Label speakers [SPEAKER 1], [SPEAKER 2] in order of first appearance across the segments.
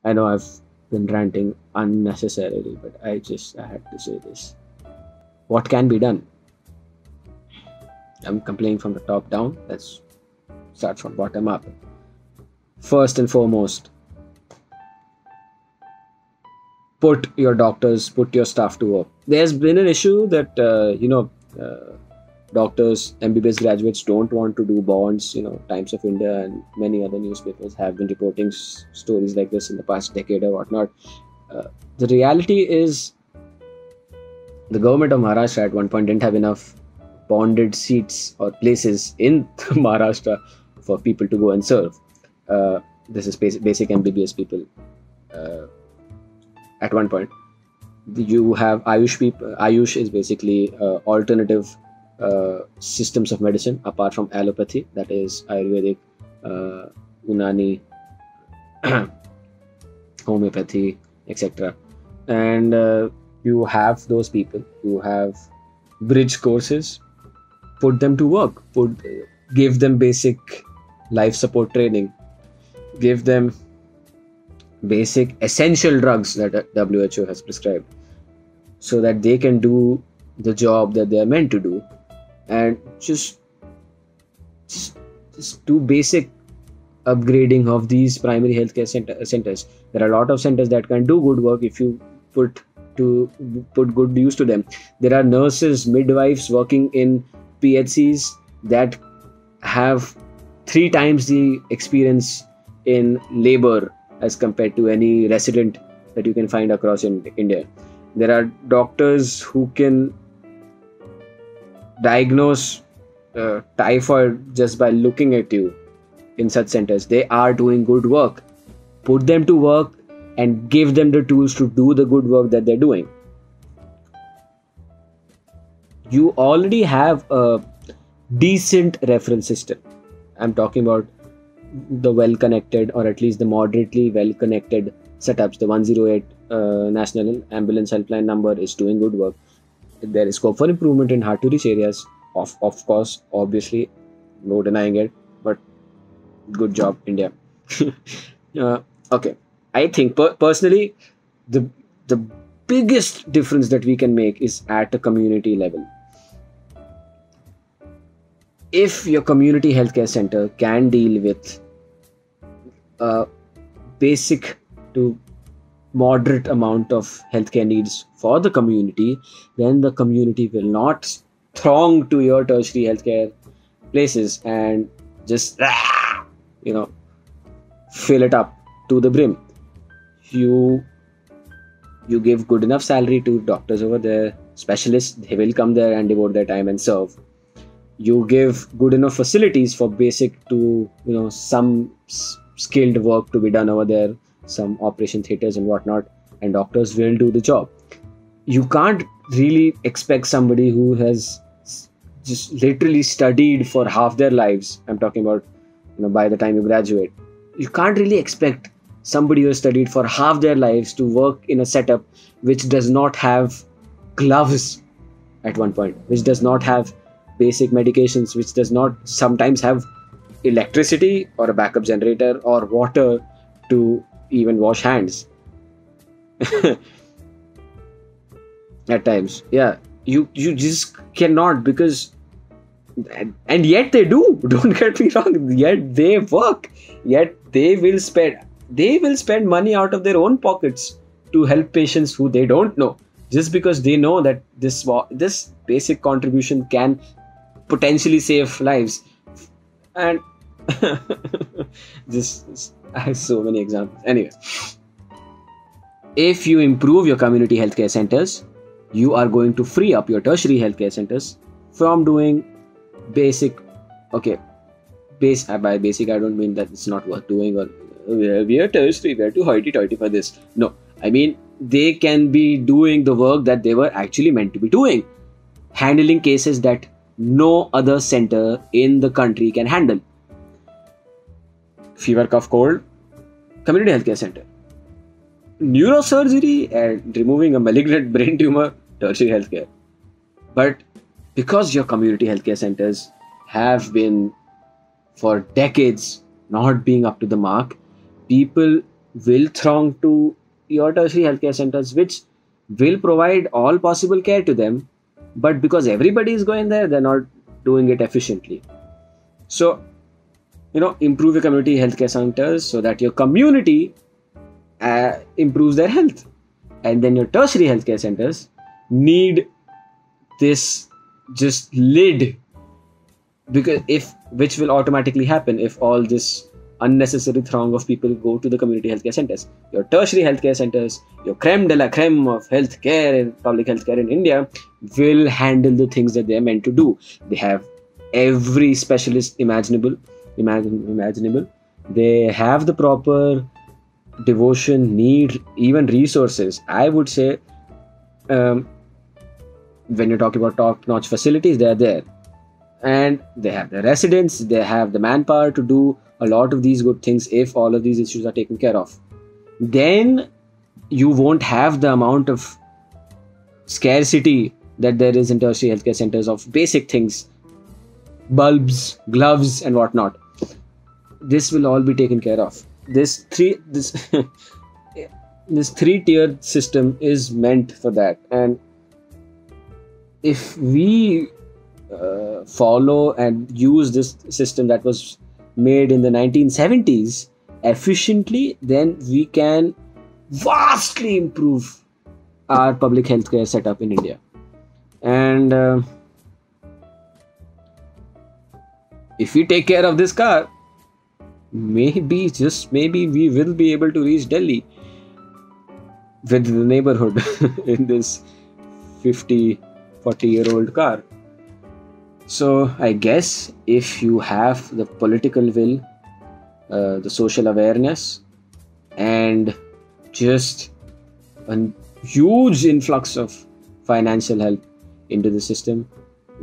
[SPEAKER 1] I know I've been ranting unnecessarily, but I had to say this. What can be done? I'm complaining from the top down. Let's start from bottom up. First and foremost, put your staff to work. There's been an issue that doctors, MBBS graduates don't want to do bonds. Times of India and many other newspapers have been reporting stories like this in the past decade or whatnot. The reality is, the government of Maharashtra at one point didn't have enough bonded seats or places in Maharashtra for people to go and serve. This is basic MBBS people. At one point, you have Ayush people. Ayush is basically alternative systems of medicine apart from allopathy, that is Ayurvedic, Unani, homeopathy, etc. And you have those people who have bridge courses. Put them to work. Give them basic life support training. Give them basic essential drugs that WHO has prescribed, so that they can do the job that they are meant to do, and just do basic upgrading of these primary healthcare centers. There are a lot of centers that can do good work if you put good use to them. There are nurses, midwives working in PHCs that have 3 times the experience in labor as compared to any resident that you can find across in India. There are doctors who can diagnose typhoid just by looking at you in such centers. They are doing good work. Put them to work and give them the tools to do the good work that they're doing. You already have a decent reference system. I'm talking about the well-connected, or at least the moderately well-connected setups. The 108 National Ambulance Helpline number is doing good work. There is scope for improvement in hard-to-reach areas, of course, obviously, no denying it, but good job, India. Okay, I think personally, the biggest difference that we can make is at a community level. If your community healthcare center can deal with a basic to moderate amount of healthcare needs for the community, then the community will not throng to your tertiary healthcare places and just fill it up to the brim. You give good enough salary to doctors over there, specialists, they will come there and devote their time and serve. You give good enough facilities for basic to some skilled work to be done over there, some operation theaters and whatnot, and doctors will do the job. You can't really expect somebody who has just literally studied for half their lives. I'm talking about by the time you graduate, you can't really expect somebody who has studied for half their lives to work in a setup which does not have gloves at one point, which does not have basic medications, which does not sometimes have electricity or a backup generator or water to even wash hands. At times, yeah, you just cannot, because, and yet they do. Don't get me wrong. Yet they work. Yet they will spend money out of their own pockets to help patients who they don't know, just because they know that this basic contribution can potentially save lives. And I have so many examples. Anyway, if you improve your community healthcare centers, you are going to free up your tertiary healthcare centers from doing basic. Okay, by basic I don't mean that it's not worth doing, or we are tertiary, we are too hoity-toity for this. No, I mean they can be doing the work that they were actually meant to be doing, handling cases that no other center in the country can handle. Fever, cough, cold, community healthcare center. Neurosurgery and removing a malignant brain tumor, tertiary healthcare. But because your community healthcare centers have been for decades not being up to the mark, people will throng to your tertiary healthcare centers, which will provide all possible care to them. But because everybody is going there, they're not doing it efficiently. So, improve your community healthcare centers so that your community improves their health. And then your tertiary healthcare centers need this just lid, because which will automatically happen if all this unnecessary throng of people go to the community healthcare centers. Your tertiary healthcare centers, your creme de la creme of healthcare and public healthcare in India, will handle the things that they're meant to do. They have every specialist imaginable. They have the proper devotion, need, even resources. I would say, when you're talking about top-notch facilities, they are there. And they have the residents, they have the manpower to do a lot of these good things if all of these issues are taken care of. Then you won't have the amount of scarcity that there is in tertiary healthcare centers of basic things, bulbs, gloves, and whatnot. This will all be taken care of. This three-tiered system is meant for that. And if we follow and use this system that was made in the 1970s efficiently, then we can vastly improve our public healthcare setup in India. And if we take care of this car, maybe, just maybe, we will be able to reach Delhi with the neighborhood in this 40-year-old car. So I guess if you have the political will, the social awareness, and just a huge influx of financial help into the system,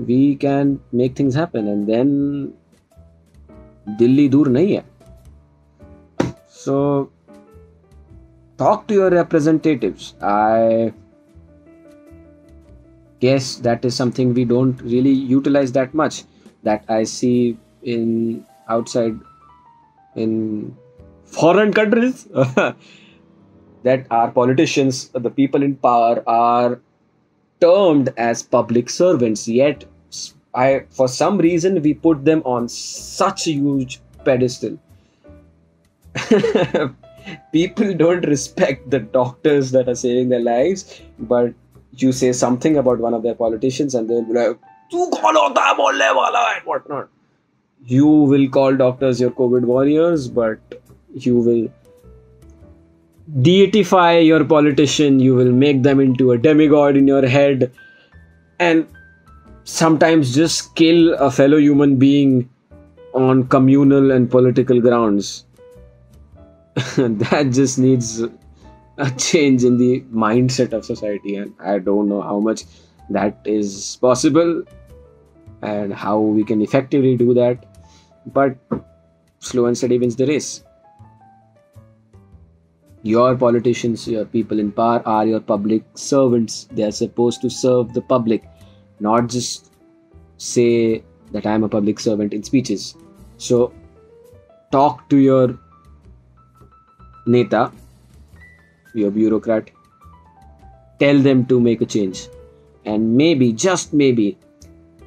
[SPEAKER 1] we can make things happen. And then Delhi dur nahi hai. So talk to your representatives. I guess that is something we don't really utilize that much, that I see in outside in foreign countries, that our politicians, the people in power, are termed as public servants, yet for some reason we put them on such a huge pedestal. People don't respect the doctors that are saving their lives, but you say something about one of their politicians and they'll be like, "Tu kaun hota hai bolne wala," and whatnot. You will call doctors your COVID warriors, but you will deify your politician, you will make them into a demigod in your head, and sometimes just kill a fellow human being on communal and political grounds. That just needs a change in the mindset of society, and I don't know how much that is possible and how we can effectively do that, but slow and steady wins the race. Your politicians, your people in power, are your public servants. They are supposed to serve the public, not just say that I am a public servant in speeches. So talk to your neta, your bureaucrat, tell them to make a change. And maybe, just maybe,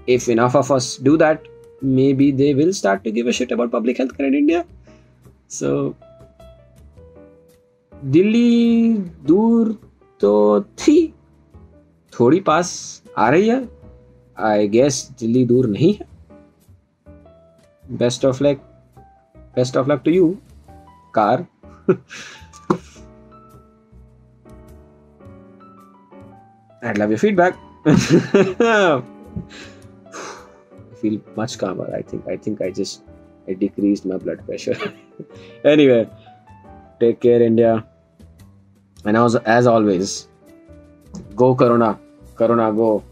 [SPEAKER 1] if enough of us do that, maybe they will start to give a shit about public healthcare in India. So Delhi दूर तो थी, थोड़ी पास आ रही है. I guess Delhi दूर नहीं है. Best of luck to you, car. I'd love your feedback. I feel much calmer. I think I decreased my blood pressure. Anyway, take care, India. And as always, go Corona. Corona go.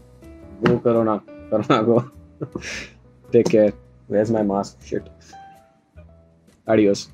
[SPEAKER 1] Go Corona. Corona go. Take care. Where's my mask? Shit. Adios.